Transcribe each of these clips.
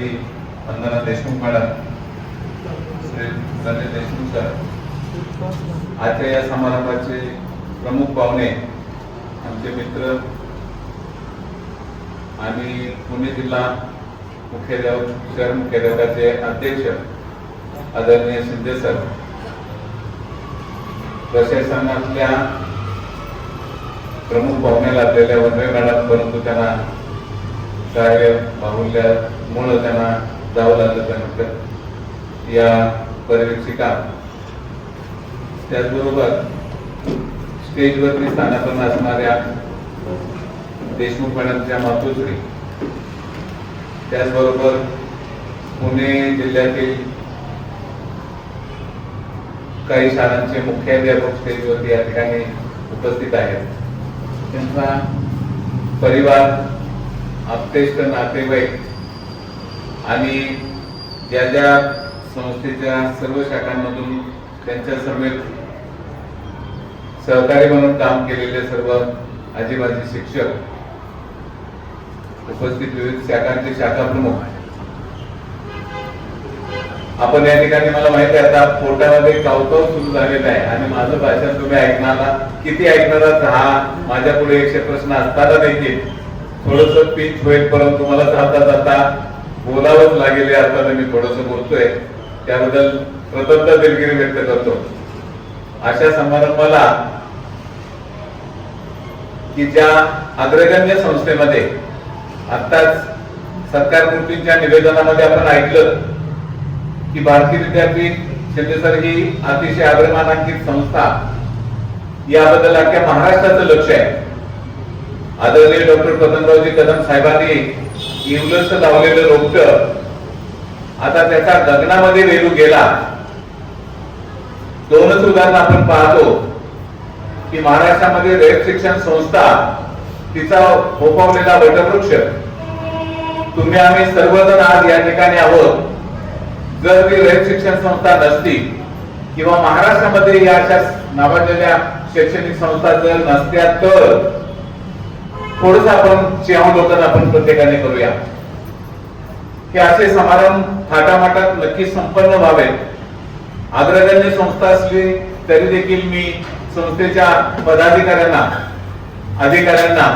श्रीमती वंदना Deshmukh madam, Shri Sanjay Deshmukh sir, आजच्या या समारंभाचे प्रमुख पाहुणे आमचे मित्र आणि पुणे जिल्हा शहर मुख्याध्यापकाचे अध्यक्ष आदरणीय शिंदे सर, प्रशासनातल्या प्रमुख पाहुणे लागलेल्या वनवे मॅडम, परंतु त्यांना कार्य बाहुल्यामुळे त्यांना जावं लागलं त्यानंतर या पर्यवेक्षिका, त्याचबरोबर स्टेजवरती स्थानापन्न असणाऱ्या देशमुख मॅडमच्या मातोश्री, त्याचबरोबर पुणे जिल्ह्यातील काही शाळांचे मुख्याध्यापक स्टेजवरती या ठिकाणी उपस्थित आहेत. त्यांचा परिवार, आप्तेष्ट नातेवाईक आणि ज्या ज्या संस्थेच्या सर्व शाखांमधून त्यांच्या समेत सहकारी म्हणून काम केलेले सर्व आजीबाजी शिक्षक, उपस्थित विविध शाखांचे शाखा प्रमुख, आपण या ठिकाणी, मला माहिती आहे आता पोटामध्ये कावकाव सुरू झालेला आहे आणि माझं भाषण तुम्ही ऐकणार, किती ऐकणार, हा माझ्या पुढे 100 प्रश्न असताना देखील थोडस पिंच होईल, परंतु मला जाता जाता बोलावंच लागेल या अर्थाने मी थोडस बोलतोय. त्याबद्दल प्रथमतः दिलगिरी व्यक्त करतो. अशा समारंभाला की ज्या अग्रगण्य संस्थेमध्ये आत्ताच सत्कार मूर्तींच्या निवेदनामध्ये आपण ऐकलं की भारतीय विद्यापीठ शिंदे सर ही अतिशय अग्रमानांकित संस्था, याबद्दल अख्ख्या महाराष्ट्राचं लक्ष आहे. आदरणीय डॉक्टर पतंगरावजी कदम साहेबांनी इवलस लावलेलं रोपटं आता त्याचा गगनामध्ये वेरू गेला. दोनच उदाहरण आपण पाहतो की महाराष्ट्रामध्ये रयत शिक्षण संस्था, तिचा फोफावलेला वटवृक्ष, तुम्ही आम्ही सर्वजण आज या ठिकाणी आहोत. जर ती रयत शिक्षण संस्था नसती किंवा महाराष्ट्रामध्ये या अशा नावाजलेल्या शैक्षणिक संस्था जर नसत्या तर थोडस आपण चियावलोकन आपण प्रत्येकाने करूया. हे असे समारंभ थाटामाटात नक्की संपन्न व्हावेत. अग्रगण्य संस्था असली तरी देखील मी संस्थेच्या पदाधिकाऱ्यांना, अधिकाऱ्यांना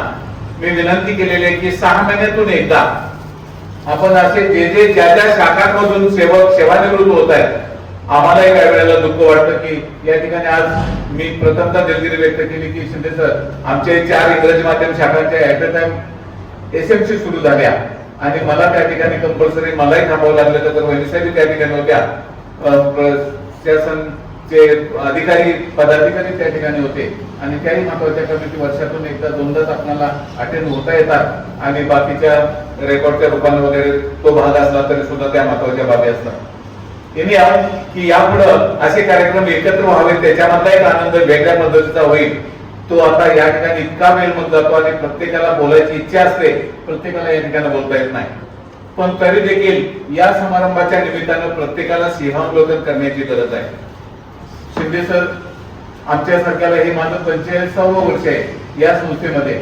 मी विनंती केलेली आहे की 6 महिन्यातून एकदा आपण असे जे ज्या शाखांमधून सेवानिवृत्त होत आहेत, आम्हालाही काही वेळेला दुःख वाटतं की या ठिकाणी आज मी प्रथमतः दिलगिरी व्यक्त केली की शिंदे सर, आमचे 4 इंग्रजी माध्यम शाखांच्या ऍट अ टाइम SMC सुरू झाल्या आणि मला त्या ठिकाणी कंपल्सरी मलाही थांबावं लागलं, तर वहिनीसाहेब त्या ठिकाणी होत्या, प्रशासनचे अधिकारी पदाधिकारी त्या ठिकाणी होते आणि त्याही महत्वाच्या कमिटी वर्षातून एकदा दोनदाच आपल्याला अटेंड होता येतात आणि बाकीच्या रेकॉर्डच्या रूपाने वगैरे तो भाग असला तरी सुद्धा त्या महत्वाच्या बाबी असतात. की यापुढे असे कार्यक्रम एकत्र व्हावे, त्याच्यामधला एक आनंद वेगळ्या पद्धतीचा होईल. तो आता या ठिकाणी इतका वेळ मग जातो आणि प्रत्येकाला बोलायची इच्छा असते, प्रत्येकाला या ठिकाणी बोलता येत नाही, पण तरी देखील या समारंभाच्या निमित्तानं प्रत्येकाला सिंहावलोकन करण्याची गरज आहे. शिंदे सर आमच्यासारख्याला हे माझं 45वं वर्ष आहे या संस्थेमध्ये.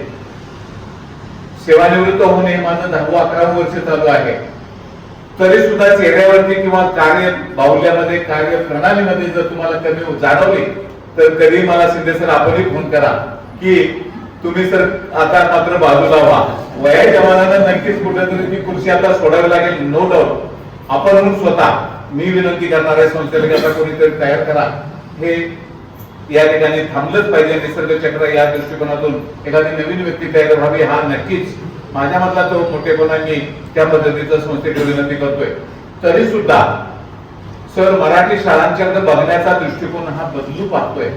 सेवानिवृत्त होऊन हे माझं 10वं 11वं वर्ष चालू आहे. तरी सुद्धा चेहऱ्यावरती किंवा कार्य बाहुल्यामध्ये, कार्य प्रणालीमध्ये जर तुम्हाला कमी जाणवली तर कधी मला शिंदे सर आपणही फोन करा की तुम्ही सर आता मात्र बाजूला व्हा. वयाच्या मानानं नक्कीच कुठेतरी ती खुर्ची आता सोडावी लागेल, नो डाऊट. आपण म्हणून स्वतः मी विनंती करणार आहे संस्थेला की आता कोणीतरी तयार करा. हे या ठिकाणी थांबलंच पाहिजे. निसर्ग चक्र या दृष्टिकोनातून एखादी नवीन व्यक्ती तयार व्हावी, हा नक्कीच माझ्या मधला तो मोठेपणा मी त्या पद्धतीचं संस्थेकडे विनंती करतोय. तरी सुद्धा सर मराठी शाळांच्याकडे बघण्याचा दृष्टिकोन हा बदलू पाहतोय.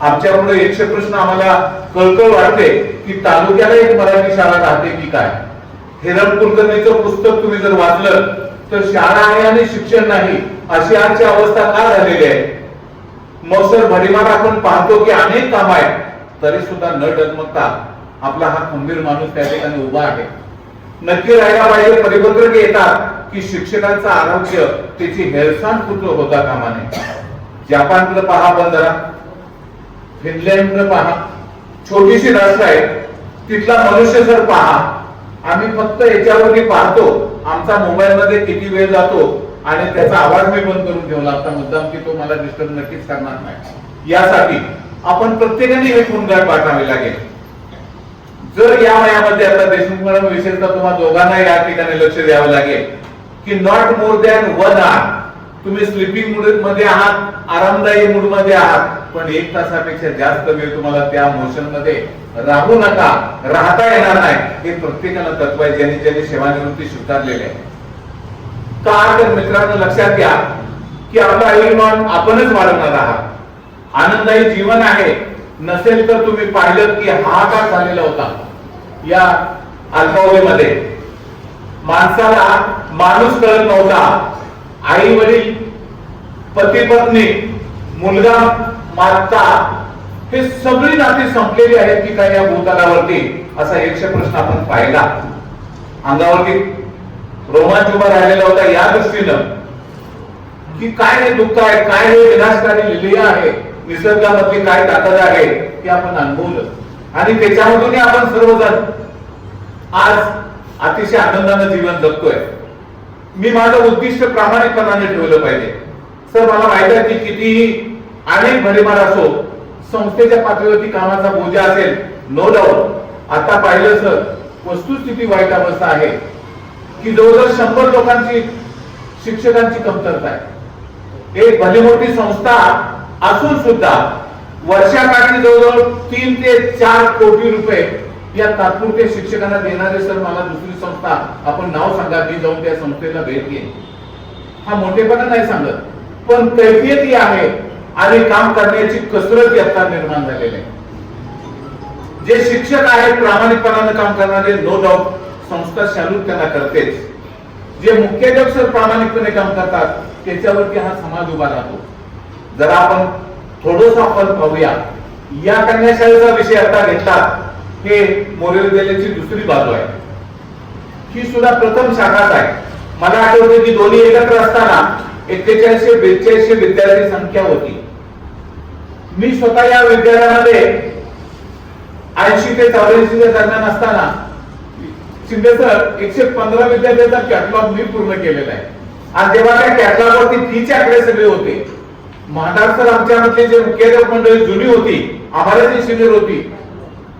आमच्याकडे 100 प्रश्न आम्हाला कळकळ वाटते की तालुक्याला एक मराठी शाळा राहते की काय. हिरण कुलकर्णीचं पुस्तक तुम्ही जर वाचलं तर शाळा आहे आणि शिक्षण नाही अशी आजची अवस्था का झालेली आहे. मग सर भडीमार आपण पाहतो की अनेक काम आहेत, तरी सुद्धा न डगमगता आपला हा खंबीर माणूस त्या ठिकाणी उभा आहे. नक्की राहायला पाहिजे. परिपत्रक येतात की शिक्षकांचं आरोग्य, त्याची हेळसांड कुठं होता कामा नये. जपानकडे पहा, बंदरा फिनलँडकडे पहा, छोटीशी राष्ट्र आहे, तिथला मनुष्य जर पहा. आम्ही फक्त याच्यावरती पाहतो आमचा मोबाईल मध्ये किती वेळ जातो आणि त्याचा आवाज मी बंद करून ठेवला आता मुद्दाम की तो मला डिस्टर्ब नक्कीच करणार नाही, यासाठी आपण प्रत्येकाने हे गुणगाड पाठवावे लागेल. जर या वयामध्ये आता देशमुख मॅडम विशेषतः तुम्हाला दोघांना या ठिकाणी लक्ष द्यावं लागेल की नॉट मोर दॅन 1 hour. तुम्ही स्लीपिंग मूड मध्ये आहात, आरामदायी मूड मध्ये आहात, पण 1 तासापेक्षा जास्त वेळ तुम्हाला त्या मोशन मध्ये राहू नका, राहता येणार नाही. हे प्रत्येकाला तत्व आहे ज्यांनी ज्यांनी सेवानिवृत्ती स्वीकारलेली आहे. का तर मित्रांनो लक्षात घ्या की आपलं आयुष्यमान आपणच वाढवणार आहात. आनंदायी जीवन आहे नसेल तर तुम्ही पाहिलं की हाहाकार झालेला होता या अल्पावधीमध्ये. माणसाला माणूस कळत नव्हता. आई वडील, पती पत्नी, मुलगा, माता हे सगळी नाती संपलेली आहेत की काय या भूतलावरती, असा एकश प्रश्न आपण पाहिला. अंगावरती रोमांच उभा राहिलेला होता या दृष्टीनं की काय हे दुःख आहे, काय हे विनाशकारी लिहिलेलं आहे, निसर्गामधली काय ताकद आहे ते आपण अनुभवलं आणि त्याच्यामधून आपण सर्वजण आज अतिशय आनंदानं जीवन जगतोय. मी माझं उद्दिष्ट प्रामाणिकपणाने ठेवलं पाहिजे. सर मला माहित आहे की कितीही अनेक भडीमार असो, संस्थेच्या पातळीवरती कामाचा बोजा असेल, नो डाऊट. आता पाहिलं सर वस्तुस्थिती वाईट अवस्था आहे की जवळजवळ 100 लोकांची शिक्षकांची कमतरता आहे. एक भली मोठी संस्था असून सुद्धा वर्षाकाठी जवळजवळ 3 ते 4 कोटी रुपये या तात्पुरते शिक्षकांना देणारे सर मला दुसरी संस्था आपण नाव सांगा, मी जाऊन त्या संस्थेला भेट घेईन. हा मोठेपणा नाही सांगत, पण कैफियत ही आहे आणि काम करण्याची कसरत आता निर्माण झालेली आहे. जे शिक्षक आहेत प्रामाणिकपणाने काम करणारे, नो डाऊट संस्था शालूत त्यांना करतेच. जे मुख्याध्यापक सर प्रामाणिकपणे काम करतात त्याच्यावरती हा समाज उभा राहतो. जरा आपण थोडंसं आपण पाहूया. या कन्याशाळेचा विषय आता घेतला, हे मोरे विद्यालयाची दुसरी बाजू आहे. ही सुद्धा प्रथम शाखाच आहे. मला आठवते की दोन्ही एकत्र असताना 4142 विद्यार्थी संख्या होती. मी स्वतः या विद्यालयामध्ये 80 ते 84 दरम्यान असताना शिंदे सर 115 विद्यार्थ्यांचा कॅटलॉग मी पूर्ण केलेला आहे. आणि जेव्हा त्या कॅटलॉग वरती फीचे आकडे सगळे होते, महाराष्ट्र आमच्यामधले जे मुख्याध्यापक मंडळी जुनी होती, आम्हाला जी सिनियर होती,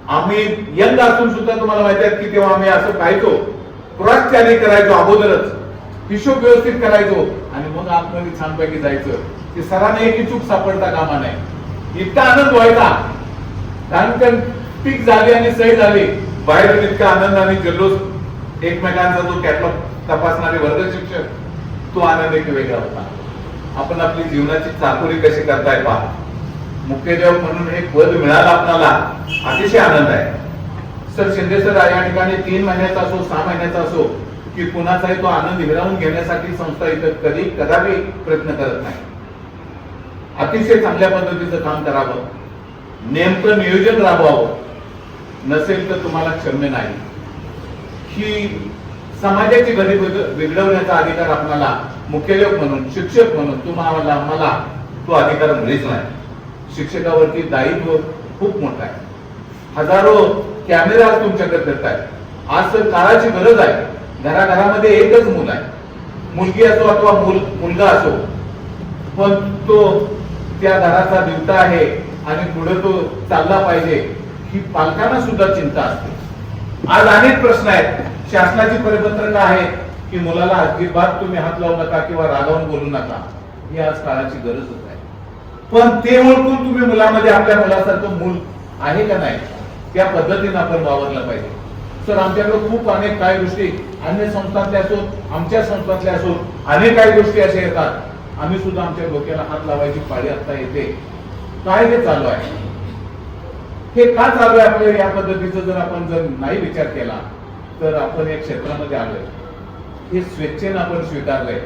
आम्ही यंग असून सुद्धा तुम्हाला माहिती आहे की तेव्हा आम्ही असं पाहायचो, क्रॉस टॅली करायचो, अगोदरच हिशोब व्यवस्थित करायचो आणि मग आतमध्ये छानपैकी जायचं की सरांना एक चूक सापडता कामा नाही. इतका आनंद व्हायचा कारण पीक झाली आणि सही झाली, बाहेर इतका आनंद आणि जल्लोष एकमेकांचा जो कॅटलॉग तपासणारे वर्ग शिक्षक, तो आनंद एक वेगळा होता. आपण आपली जीवनाची चाकोरी कशी करताय पहा. मुख्याध्यापक म्हणून हे पद मिळालं आपल्याला, अतिशय आनंद आहे. सर शिंदे सर या ठिकाणी 3 महिन्याचा असो 6 महिन्याचा असो की कुणाचाही तो आनंद हिरावून घेण्यासाठी संस्था इथं कदापि प्रयत्न करत नाही. अतिशय चांगल्या पद्धतीचं काम करावं, नेमकं नियोजन राबवावं, नसेल तर तुम्हाला क्षम्य नाही. ही समाजाची गती बिघडवण्याचा अधिकार आपल्याला मुख्याध्यापक म्हणून, शिक्षक म्हणून तुम्हाला आम्हाला तो अधिकार मिळेच नाही. शिक्षकावरती दायित्व खूप मोठं आहे. हजारो कॅमेरे आज तुमच्याकडे फिरत आहेत. आज तर काळाची गरज आहे. घराघरामध्ये एकच मूल आहे, मुलगी असो अथवा मुलगा असो, पण तो त्या घराचा दिवटा आहे आणि पुढे तो चालला पाहिजे ही पालकांना सुद्धा चिंता असते. आज अनेक प्रश्न आहेत. शासनाची परिपत्रक आहे की मुलाला अजिबात तुम्ही हात लावू नका किंवा रागावून बोलू नका, ही आज काळाची गरजच आहे. पण ते ओळखून तुम्ही मुलामध्ये आपल्या मुलासारखं मूल आहे का नाही त्या पद्धतीने आपण वावरलं पाहिजे. सर आमच्याकडे खूप अनेक काही गोष्टी अन्य संस्थांतल्या असो, आमच्या संस्थांतल्या असो, अनेक काही गोष्टी अशा येतात, आम्ही सुद्धा आमच्या डोक्याला हात लावायची पाळी आता येते. काय हे चालू आहे, हे का चालू आहे आपल्या या पद्धतीचं जर आपण जर नाही विचार केला तर आपण या क्षेत्रामध्ये आलोय, हे स्वेच्छेनं आपण स्वीकारलंय,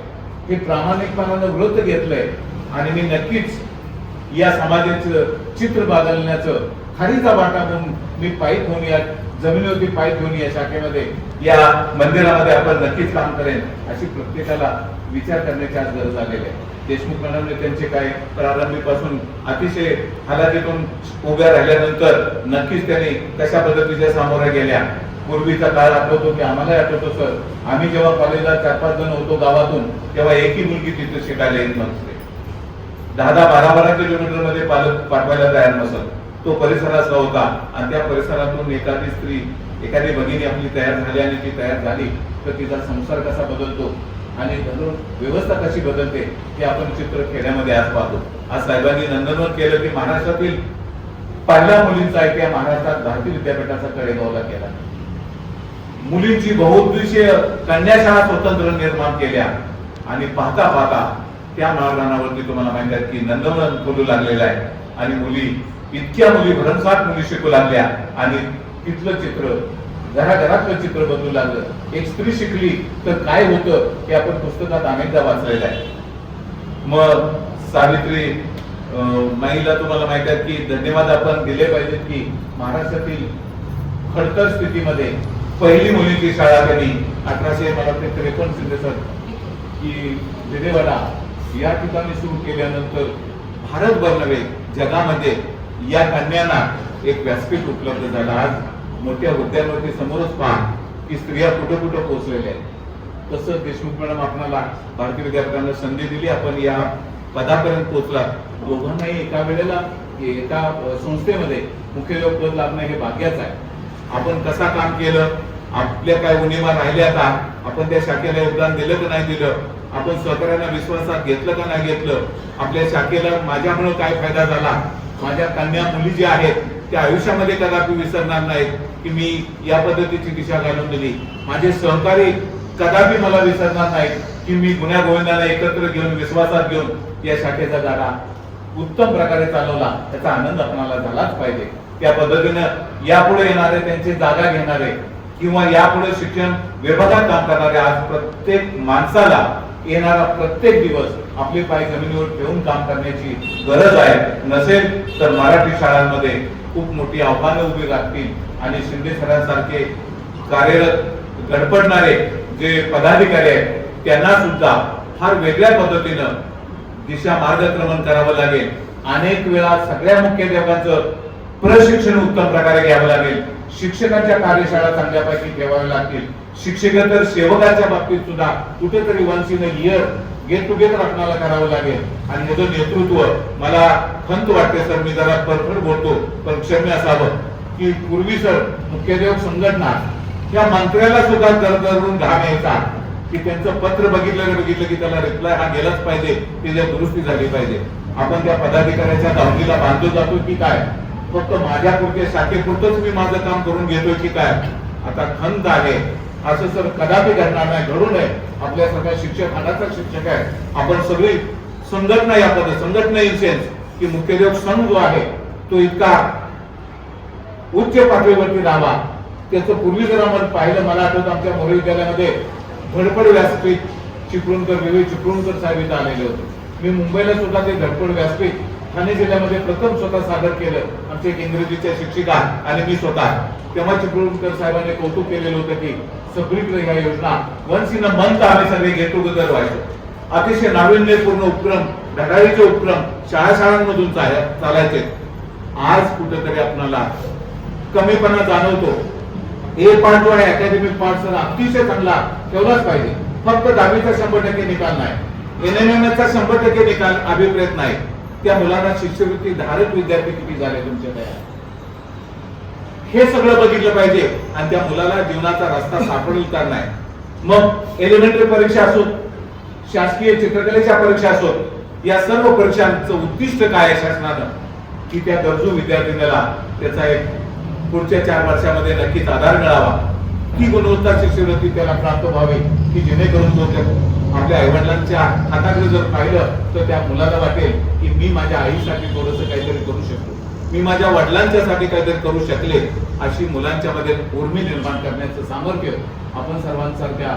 हे प्रामाणिकपणानं व्रत घेतलंय आणि मी नक्कीच या समाजाचं चित्र बदलण्याचं खारीचा वाटा म्हणून मी पायी होऊन या जमिनीवरती पायी होऊन या शाखेमध्ये या मंदिरामध्ये आपण नक्कीच काम करेन अशी प्रत्येकाला विचार करण्याची आज गरज आलेली आहे. देशमुख मॅडमने त्यांचे काय प्रारंभीपासून अतिशय हालाकीतून उभ्या राहिल्यानंतर नक्कीच त्यांनी कशा पद्धतीच्या सामोऱ्या गेल्या, पूर्वीचा काळ आठवतो की आम्हाला आठवतो सर, आम्ही जेव्हा कॉलेजला 4-5 जण होतो गावातून, तेव्हा एकही मुलगी तिथे शिकायला येत नसते. 10-12 किलोमीटर मध्ये पालक पाठवायला तयार नसत. तो परिसर असला होता आणि त्या परिसरातून एखादी स्त्री, एखादी भगिनी आपली तयार झाली आणि ती तयार झाली तर तिचा संसार कसा बदलतो आणि व्यवस्था कशी बदलते हे आपण चित्र खेड्यामध्ये आज पाहतो. आज साहेबांनी नंदनवन केलं की महाराष्ट्रातील पहिल्या मुलींचा ऐतिह्य महाराष्ट्रात भारतीय विद्यापीठाचा कडेगावला केला. मुलींची बहुउद्देशीय कन्याशाळा स्वतंत्र निर्माण केल्या आणि पाहता पाहता त्या मार्गावरती तुम्हाला माहिती आहे की नंदनवन खोलू लागलेलं आहे आणि इतक्या मुली भरमसाठ मुली शिकू लागल्या आणि तिथलं चित्र, घराघरातलं चित्र बदलू लागलं. एक स्त्री शिकली तर काय होतं हे आपण पुस्तकात अनेकदा वाचलेलं आहे. मग सावित्री माईला तुम्हाला माहित आहे की धन्यवाद आपण दिले पाहिजेत की महाराष्ट्रातील खडतर स्थितीमध्ये पहिली मुलींची शाळा त्यांनी 1853 की विजयवाडा या ठिकाणी सुरू केल्यानंतर भारतभर नव्हे जगामध्ये या कन्यांना एक व्यासपीठ उपलब्ध झालं. आज मोठ्या हुद्द्यांवरती समोरच पहा की स्त्रिया कुठं कुठं पोहोचलेल्या आहेत. तसं देशमुख मॅडम आपल्याला भारतीय विद्यापीठाने संधी दिली, आपण या पदापर्यंत पोहोचला. दोघांनाही एका वेळेला एका संस्थेमध्ये मुख्याध्यापक पद लाभणं हे भाग्याचं आहे. आपण कसा काम केलं, आपल्या काय उणीवा राहिल्या का, आपण त्या शाखेला योगदान दिलं का नाही दिलं, आपण सहकार्यांना विश्वासात घेतलं का नाही घेतलं, आपल्या शाखेला माझ्यामुळे काय फायदा झाला, माझ्या कन्या मुली ज्या आहेत त्या आयुष्यामध्ये कदापि विसरणार नाहीत की मी या पद्धतीची दिशा घालून दिली. माझे सहकारी कदापि मला विसरणार नाहीत की मी गुन्ह्या गोविंदाला एकत्र घेऊन विश्वासात घेऊन या शाखेचा गाडा उत्तम प्रकारे चालवला. त्याचा आनंद आपल्याला झालाच पाहिजे. त्या पद्धतीनं यापुढे येणारे, त्यांची जागा घेणारे किंवा यापुढे शिक्षण विभागात काम करणारे, आज प्रत्येक माणसाला येणारा प्रत्येक दिवस आपले पाय जमिनीवर ठेवून काम करण्याची गरज आहे. नसेल तर मराठी शाळांमध्ये खूप मोठी आव्हानं उभी राहतील आणि शिंदे सरांसारखे कार्यरत धडपडणारे जे पदाधिकारी आहेत त्यांना सुद्धा फार वेगळ्या पद्धतीनं दिशा मार्गक्रमण करावं लागेल. अनेक वेळा सगळ्या मुख्याध्यापकांचं प्रशिक्षण उत्तम प्रकारे घ्यावं लागेल. शिक्षकांच्या कार्यशाळा चांगल्यापैकी ठेवाव्या लागतील. शिक्षकेतर सेवकाच्या बाबतीत सुद्धा कुठेतरी once in a year get together आपल्याला करावं लागेल. आणि याचं नेतृत्व, मला खंत वाटते सर, मी जरा परफड बोलतो पण क्षम्य असावं की पूर्वी सर मुख्याध्यापक संघटना त्या मंत्र्याला सुद्धा दरदरून घाम यायचा की त्यांचं पत्र बघितलं की त्याला रिप्लाय हा गेलाच पाहिजे, त्याच्या दुरुस्ती झाली पाहिजे. आपण त्या पदाधिकाऱ्याच्या दावणीला बांधलो जातो की काय, फक्त माझ्या पुरते शाखेपुरतच मी माझं काम करून घेतोय की काय. आता खंत आहे, असं सर कदापि घडणार नाही, घडू नये. आपल्यासारखा शिक्षक हाडाचा शिक्षक आहे. आपण सगळी संघटना या संघटना इन सेन्स की मुख्याध्यापक संघ जो आहे तो इतका उच्च पातळीवरती राहावा. त्याचं पूर्वी जर आपण पाहिलं, मला आठवतं आमच्या मोरे विद्यालयामध्ये धडपड व्यासपीठ चिपळूणकर साहेब इथं आलेले होते. मी मुंबईला सुद्धा ते धडपड व्यासपीठ ठाणे जिल्ह्यामध्ये प्रथम स्वतः सादर केलं. आमचे एक इंग्रजीच्या शिक्षिका आणि मी स्वतः. तेव्हा चिपळूणकर साहेबांनी कौतुक केलेलं होतं की सगळीकडे ह्या योजना वन्स इन अ मंथ आम्ही सगळे गेट टुगेदर व्हायचो. अतिशय नाविन्यपूर्ण उपक्रम, धडाडीचे उपक्रम शाळांमधून चालायचे. आज कुठेतरी आपल्याला कमीपणा जाणवतो. हे पाठ जो आहे अकॅडमिक पार्ट सर अतिशय चांगला ठेवलाच पाहिजे. फक्त 10वीचा 100% निकाल नाही, NMMचा 100% निकाल अभिप्रेत नाही. त्या मुलांना शिष्यवृत्ती धारक विद्यार्थी किती झाले तुमच्याकडे, हे सगळं बघितलं पाहिजे आणि त्या मुलाला जीवनाचा रस्ता सापडेल का नाही. मग एलिमेंटरी परीक्षा असो, शासकीय चित्रकलेच्या परीक्षा असो, या सर्व परीक्षांचं उद्दिष्ट काय आहे शासनानं की त्या गरजू विद्यार्थ्यांना त्याचा एक पुढच्या 4 वर्षामध्ये नक्कीच आधार मिळावा, ती गुणवत्ता शिष्यवृत्ती त्याला प्राप्त व्हावी की जेणेकरून तो आपल्या आईवडिलांच्या हाताकडे जर पाहिलं तर त्या मुलाला वाटेल की मी माझ्या आईसाठी थोडंसं काहीतरी करू शकतो, मी माझ्या वडिलांच्यासाठी काहीतरी करू शकले. अशी मुलांच्या मध्ये उर्मी निर्माण करण्याचं सामर्थ्य आपण सर्वांसारख्या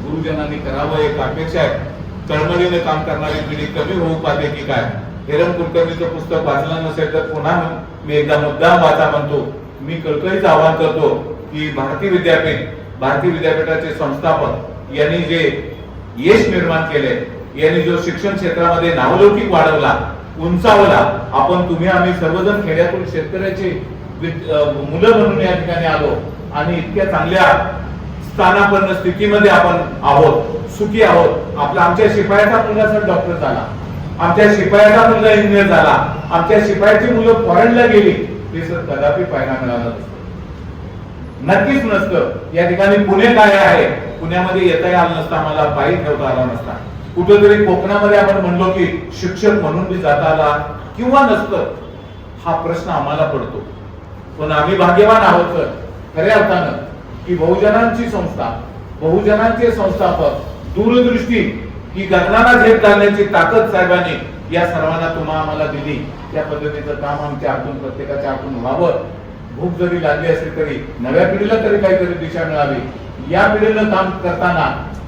गुरुजनांनी करावं, एक अपेक्षा आहे. तळमळीने काम करणारी पिढी कमी होऊ पाहते की काय. हेरम कुलकर्णीचं पुस्तक वाचलं नसेल तर पुन्हा मी एकदा मुद्दाम वाचा म्हणतो. मी कळकळीचं आवाहन करतो की भारतीय विद्यापीठाचे संस्थापक यांनी जे यश निर्माण केले, यांनी जो शिक्षण क्षेत्रामध्ये नावलौकिक वाढवला, उंचावला, आपण तुम्ही आम्ही सर्वजण खेड्यातून शेतकऱ्याचे मुलं म्हणून या ठिकाणी आलो आणि इतक्या चांगल्या स्थानापन्न स्थितीमध्ये आपण आहोत, सुखी आहोत. आमच्या शिपायाचा मुलगा सर डॉक्टर झाला, आमच्या शिपायाचा मुलगा इंजिनियर झाला, आमच्या शिपायाची मुलं फॉरेनला गेली, हे सर कदापि पाहायला मिळालं नसतं, नक्कीच नसतं. या ठिकाणी पुणे काय आहे, पुण्यामध्ये येता आलं नसतं आम्हाला, पायी ठेवता आला नसता. कुठेतरी कोकणामध्ये आपण म्हणलो की शिक्षक म्हणून बी जाता आला किंवा नसतं, हा प्रश्न आम्हाला पडतो. पण आम्ही भाग्यवान आहोत सर खऱ्या अर्थानं की बहुजनांची संस्था, बहुजनांचे संस्थापक, दूरदृष्टी ही गगनाला झेप घालण्याची ताकद साहेबांनी या सर्वांना तुम्हा आम्हाला दिली. त्या पद्धतीचं काम आमच्या हातून प्रत्येकाच्या हातून व्हावं. भूक जरी लागली असली तरी नव्या पिढीला तरी काहीतरी दिशा मिळावी. या पिढीनं काम करताना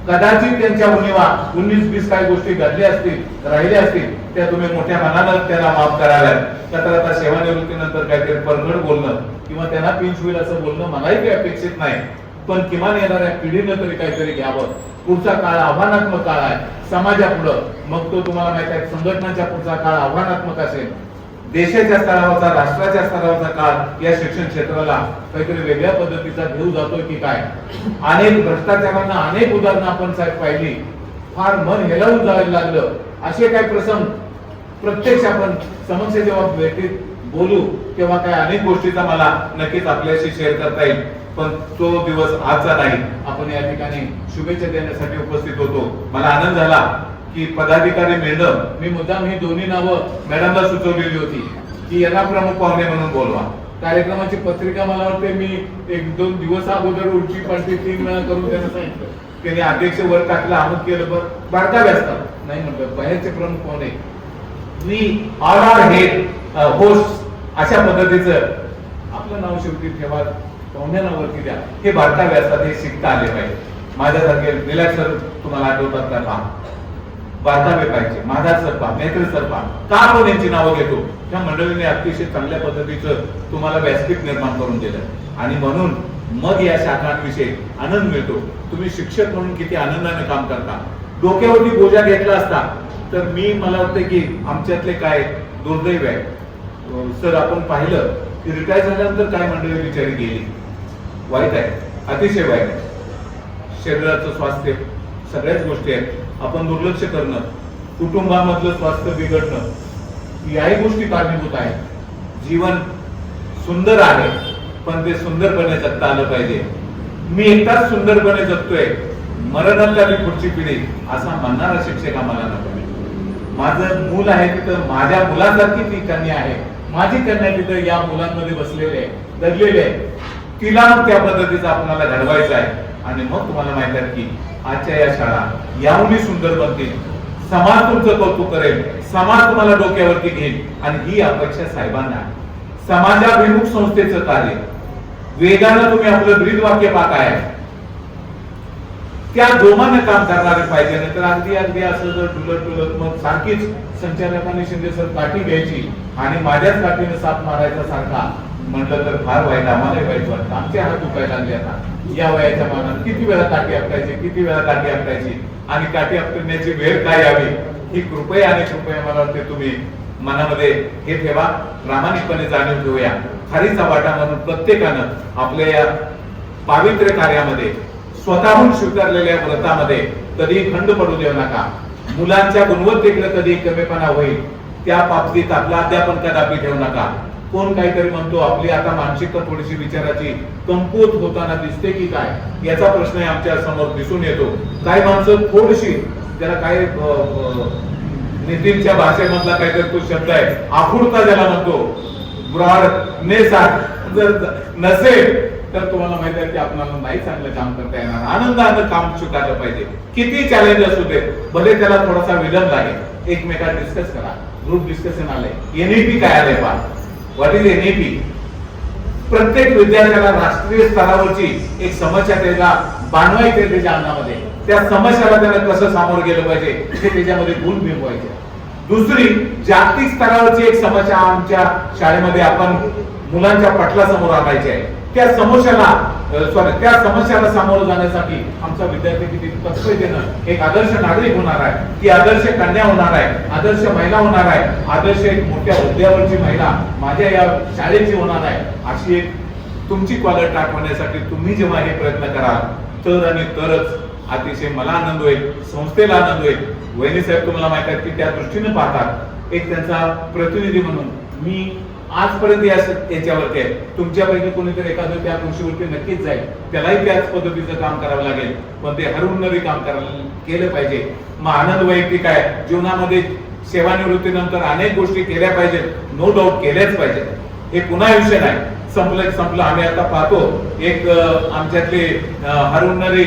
कदाचित त्यांच्या उणीवा 19-20 काही गोष्टी घडल्या असतील, राहिल्या असतील, त्या तुम्ही मोठ्या मनानं त्यांना माफ कराव्यात. तर आता सेवानिवृत्तीनंतर काहीतरी परखड बोलणं किंवा त्यांना पिंच होईल असं बोलणं मलाही काही अपेक्षित नाही. पण किमान येणाऱ्या पिढीनं तरी काहीतरी घ्यावं. पुढचा काळ आव्हानात्मक काळ आहे समाजापुढं. मग तो तुम्हाला माहिती आहे संघटनांच्या पुढचा काळ आव्हानात्मक असेल. देशाच्या स्तरावरचा, राष्ट्राच्या स्तरावरचा काळ या शिक्षण क्षेत्राला काहीतरी वेगळ्या पद्धतीचा घेऊ जातोय की काय. अनेक भ्रष्टाचारांना अनेक उदाहरणं आपण साहेब पाहिली, फार मन हेलावून जायला लागलं. असे काही प्रसंग प्रत्यक्ष आपण समक्ष जेव्हा भेटीत बोलू तेव्हा काय अनेक गोष्टीचा मला नक्कीच आपल्याशी शेअर करता येईल. पण तो दिवस आजचा नाही. आपण या ठिकाणी शुभेच्छा देण्यासाठी उपस्थित होतो. मला आनंद झाला की पदाधिकारी मॅडम, मी मुद्दाम ही दोन्ही नावं मॅडमला सुचवलेली होती की यांना प्रमुख पाहुणे म्हणून बोलवा. कार्यक्रमाची पत्रिका मला वाटते मी 1-2 दिवस अगोदर उलटी पलटी 3 वेळा करून त्यांना सांगितलं. त्यांनी अध्यक्ष वर टाकलं, अमुक केलं, बरं बारकावे असतात नाही म्हटलं, बाहेरचे प्रमुख पाहुणे मी ऑल आर हेड होस्ट अशा पद्धतीचं आपलं नाव शेवटी ठेवा, पाहुण्यांना वरती द्या. हे बारकावे असतात, हे शिकता आले पाहिजे. माझ्यासारखे रिलॅक्सर तुम्हाला आठवतात का? पहा बारकावे पाहिजे. माझा सरपा, नेत्र सरपा का आपण यांची नावं घेतो? त्या मंडळीने अतिशय चांगल्या पद्धतीचं तुम्हाला व्यासपीठ निर्माण करून दिलं आणि म्हणून मग या शाखांविषयी आनंद मिळतो. तुम्ही शिक्षक म्हणून किती आनंदाने काम करता. डोक्यावरती बोजा घेतला असता तर मला वाटतं की आमच्यातले काय दुर्दैव आहे सर. आपण पाहिलं की रिटायर झाल्यानंतर काय मंडळी बिचारी गेली, वाईट आहे, अतिशय वाईट आहे. शरीराचं स्वास्थ्य सगळ्याच गोष्टी आहेत, आपण दुर्लक्ष करणं, कुटुंबामधलं स्वास्थ्य बिघडणं याही गोष्टी कारणीभूत आहेत. जीवन सुंदर आहे पण ते सुंदरपणे जगता आलं पाहिजे. मी एकटाच सुंदरपणे जगतोय, मरणात आली पुढची पिढी असा म्हणणारा शिक्षक आम्हाला नको. माझं मूल आहे तिथं माझ्या मुलासारखी ती कन्या आहे, माझी कन्या तिथं या मुलांमध्ये बसलेली आहे, दडलेली आहे. तिला त्या पद्धतीचा आपल्याला घडवायचं आहे. आणि मग तुम्हाला माहित आहे की आजच्या या शाळा याहूनही सुंदर बनतील. समाज तुमचं कौतुक करेल, समाज तुम्हाला डोक्यावरती घेईल आणि ही अपेक्षा साहेबांना आहे. समाजाभिमुख संस्थेचं कार्य वेगानं तुम्ही आपलं ब्रीद वाक्य पाक आहे त्या जोमाने काम करणारे पाहिजे. नाही तर अगदी असं जर डुलत मग सारखीच संचालकांनी शिंदे सर काठी घ्यायची आणि माझ्याच काठीने साथ मारायचा सारखा म्हटलं तर फार वाईट, आम्हाला वाईट वाटतं. आमचे हात दुखायला लागले आता या वयाच्या मानात. किती वेळा काठी आपटायची, किती वेळा काठी आपटायची आणि काठी आपटण्याची वेळ काय यावी ही कृपया आणि कृपया मला वाटते तुम्ही मनामध्ये हे ठेवा. प्रामाणिकपणे जाणीव ठेवूया. खारीचा वाटा म्हणून प्रत्येकानं आपल्या या पावित्र्य कार्यामध्ये स्वतःहून स्वीकारलेल्या व्रतामध्ये कधी खंड पडू देऊ नका. मुलांच्या गुणवत्तेकडे कधी कमीपणा होईल त्या बाबतीत आपलं अध्यापन कदापि ठेवू नका. कोण काहीतरी म्हणतो आपली आता मानसिकता थोडीशी विचाराची कमकुवत होताना दिसते की काय याचा प्रश्न आमच्या समोर दिसून येतो. काही माणसं थोडीशी त्याला काय नितीनच्या भाषेमधला काहीतरी तो शब्द आहे आखुडता ज्याला म्हणतो, ब्रॉडनेस जर नसेल तर तुम्हाला माहिती आहे की आपल्याला नाही चांगलं काम करता येणार. आनंदानं काम स्वीकारलं पाहिजे. किती चॅलेंज असू दे, भले त्याला थोडासा विलंब आहे, एकमेकांना डिस्कस करा. ग्रुप डिस्कशन आलंय, एनईपी काय आलंय पहा. What is NEP? प्रत्येक विद्यार्थ्याला राष्ट्रीय स्तरावरची एक समस्या त्याला बांधवायची आहे त्याच्या अंगामध्ये. त्या समस्याला त्याला कसं सामोरं गेलं पाहिजे हे त्याच्यामध्ये गुण बिंबवायचे. दुसरी जागतिक स्तरावरची एक समस्या आमच्या शाळेमध्ये आपण मुलांच्या पटलासमोर आणायची आहे. त्या समस्याला सामोरं जाण्यासाठी आमचा विद्यार्थी किती तत्पर देणं एक आदर्श नागरिक होणार आहे, ती आदर्श कन्या होणार आहे, आदर्श महिला होणार आहे, आदर्श एक मोठ्या हुद्द्यावरची महिला माझ्या या शाळेची होणार आहे. अशी एक तुमची क्वालिटी टाकवण्यासाठी तुम्ही जेव्हा हे प्रयत्न कराल तर आणि तरच अतिशय मला आनंद होईल, संस्थेला आनंद होईल. वहिनी साहेब तुम्हाला माहित आहे की त्या दृष्टीने पाहतात. एक त्यांचा प्रतिनिधी म्हणून मी आजपर्यंत याच्यावरती आहे. तुमच्यापैकी कोणीतरी एखादं त्या गोष्टीवरती नक्कीच जाईल, त्यालाही त्याच पद्धतीचं काम करावं लागेल, पण ते हरवून काम करायला केलं पाहिजे. मग आनंद वैयक्तिक आहे, जीवनामध्ये सेवानिवृत्तीनंतर अनेक गोष्टी केल्या पाहिजेत, नो डाऊट केल्याच पाहिजेत. हे पुन्हा आयुष्य नाही, संपलं. आम्ही आता पाहतो एक आमच्यातली हरवणारी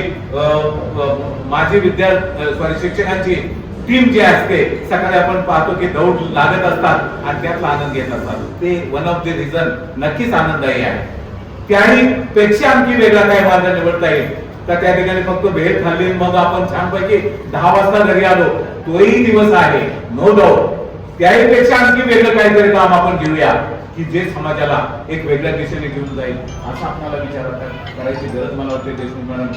माझी शिक्षकांची टीम जी असते, सकाळी आपण पाहतो की दौड लागत असतात आणि त्यातला आनंद घेत असतात. ते वन ऑफ द रिझन नक्कीच आनंददायी आहे. त्यापेक्षा आणखी वेगळा काय मार्ग निवडता येईल तर त्या ठिकाणी फक्त भेट खाल्ली मग आपण छानपैकी 10 वाजता घरी आलो, तोही दिवस आहे, नो डाऊट. त्याहीपेक्षा आणखी वेगळं काहीतरी काम आपण घेऊया की जे समाजाला एक वेगळ्या दिशेने घेऊन जाईल. असं आपल्याला विचार करायची गरज मला वाटते. देशमुख मॅडम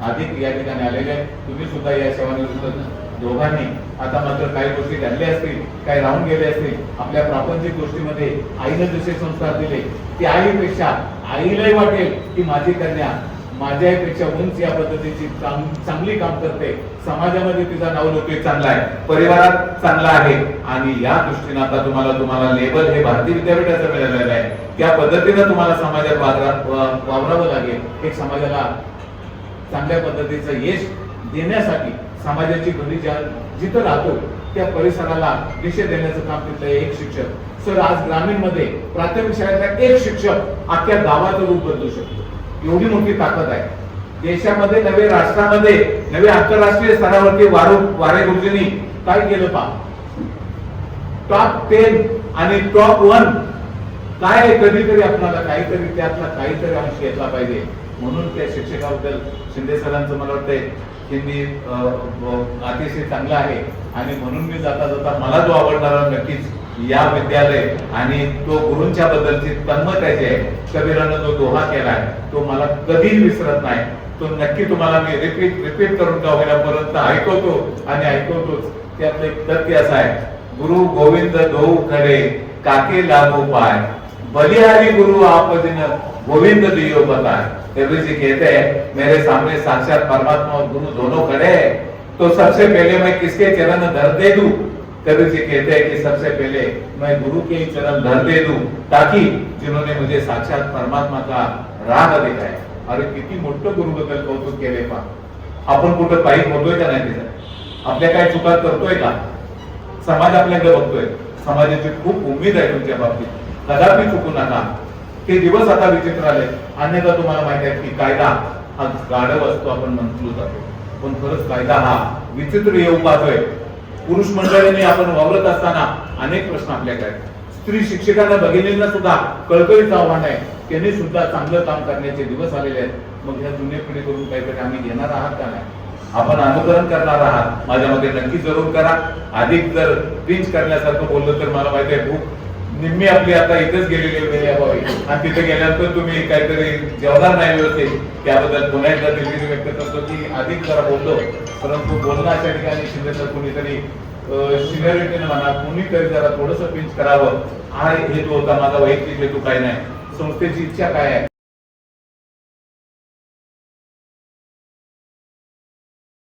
अधिक या ठिकाणी आलेले आहेत, तुम्ही सुद्धा या सेवानिवृत्त दोघांनी. आता मात्र काही गोष्टी घडल्या असतील, काही राहून गेले असतील. आपल्या प्रापंचिक गोष्टीमध्ये आईने जसे संस्कार दिले, ते आईपेक्षा आईलाही वाटेल की माझी कन्या माझ्यापेक्षा उंच या पद्धतीची चांगली काम करते, समाजामध्ये तिचा नावलौकिक चांगला आहे, परिवारात चांगला आहे. आणि या दृष्टीने आता तुम्हाला लेबल हे भारतीय विद्यापीठाचं मिळालेलं आहे. त्या पद्धतीने तुम्हाला समाजात वावरावं लागेल. एक समाजाला चांगल्या पद्धतीचं यश देण्यासाठी समाजाची गती जिथं राहतो त्या परिसराला दिशा देण्याचं काम तिथलं एक शिक्षक. सर आज ग्रामीण मध्ये प्राथमिक शाळेतला एक शिक्षक अख्ख्या गावाचं रूप बदलू शकतो. एवढी मोठी ताकद आहे देशामध्ये. नवे राष्ट्रामध्ये नवे आंतरराष्ट्रीय स्तरावरती वारे गुरुजींनी काय केलं पहा. टॉप 10 आणि टॉप 1 काय कधीतरी आपल्याला काहीतरी त्यातला काहीतरी अंश घेतला पाहिजे. म्हणून त्या शिक्षकाबद्दल शिंदे सरांचं मला वाटतंय हिंदी अतिशय चांगला आहे. आणि म्हणून मी जाता जाता मला जो आवडणारा नक्कीच या विद्यालय आणि तो गुरूंच्या बद्दलची तन्मयताची आहे. कबीरानं जो दोहा केलाय तो मला कधीच विसरत नाही. तो नक्की तुम्हाला मी रिपीट करून का होईनापर्यंत ऐकवतो आणि ऐकवतोच. त्यातलं एक तथ्य असं आहे, गुरु गोविंद दो खरे काके लागो पाय, बलिहारी गुरु आप दिन गोविंद दियो बताए. कबीर जी कहते हैं मेरे सामने साक्षात परमात्मा और गुरु दोनों खड़े हैं, तो सबसे पहले मैं किसके चरण धर दे दूं. कबीर जी कहते हैं कि सबसे पहले मैं गुरु के ही चरण धर दे दूं, ताकि जिन्होंने मुझे साक्षात परमात्मा का राह दिखाया. अरे किती मोठं गुरु बद्दल कौतुक केले पा. आपण कुठं पायी होतोय का नाही तिथं, आपल्या काय चुका करतोय का, समाज आपल्याकडे बघतोय. समाजाची खूप उमेद आहे तुमच्या बाबतीत, कदापि चुकू नका. ते दिवस आता विचित्र आले. अन्यथा तुम्हाला माहिती आहे की कायदा हा गाढव असतो, आपण म्हटलो जातो, पण खरंच कायदा हा विचित्र येऊ पाहतोय. पुरुष मंडळींनी आपण वावरत असताना अनेक प्रश्न आपल्याकडे आहेत. स्त्री शिक्षकांना भगिनींना सुद्धा कळकळीचं आव्हान आहे, त्यांनी सुद्धा चांगलं काम करण्याचे दिवस आलेले आहेत. मग ह्या जुन्या पिढीकडून काहीतरी आम्ही घेणार आहात का नाही, आपण अनुकरण करणार आहात, माझ्यामध्ये नक्की जरूर करा. अधिक जर पिंच करण्यासारखं बोललं तर मला माहिती आहे भूक निम्मी आपली आता इथेच गेलेली व्हावी आणि तिथे गेल्यानंतर तुम्ही काहीतरी जेवणार नाही व्यवस्थित. त्याबद्दल पुन्हा एकदा दिलगिरी व्यक्त करतो की अधिक जरा बोललो, परंतु बोलण्याच्या ठिकाणी शिंदे सर कोणीतरी सिनियरिटीने म्हणा कोणीतरी जरा थोडंसं पिंच करावं. हा हेतू होता माझा, वैयक्तिक हेतू काही नाही. संस्थेची इच्छा काय आहे